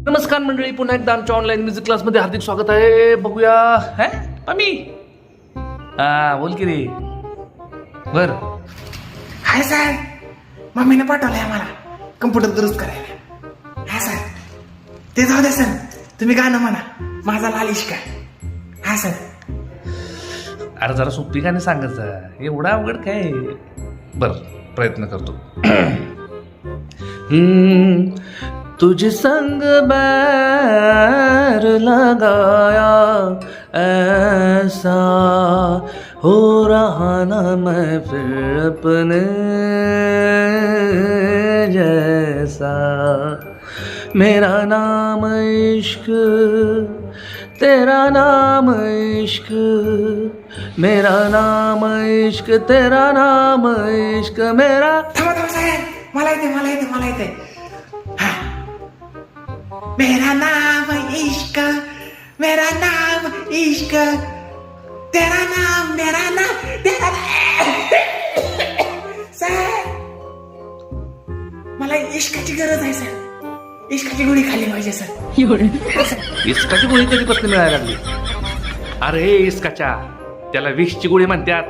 नमस्कार मंडळी, पुन्हा एकदा आमच्या ऑनलाईन म्युझिक क्लासमध्ये हार्दिक स्वागत आहे. बघूया है मम्मी. बोल की रे. बर हाय सर, मम्मीने पाठवलंय आम्हाला कम्प्युटर दुरुस्त करायला. हा सर, ते जाऊ दे सर, तुम्ही गाणं म्हणा माझा लाल इश्क. हा सर. अरे जरा सोपी गाणी सांगायचं, एवढा अवघड काय. बर प्रयत्न करतो. तुझे संग बैर लगाया ऐसा हो रहा ना मैं फिर अपने जैसा. मेरा नाम इश्क, तेरा नाम इश्क, मेरा नाम इश्क, तेरा नाम इश्क, मेरा. थांबा थांबा साहेब, मला येते. हा. मेरा नाम इश्क, मेरा नाम इश्क, तेरा नाम मेरा नाम तेरा सर, मला इश्काची गरज आहे सर. इश्काची गोळी खाल्ली पाहिजे सर. इस्काची गोळी कधीपासून मिळायला लागली? अरे इस्काच्या, त्याला विषची गोळी म्हणतात.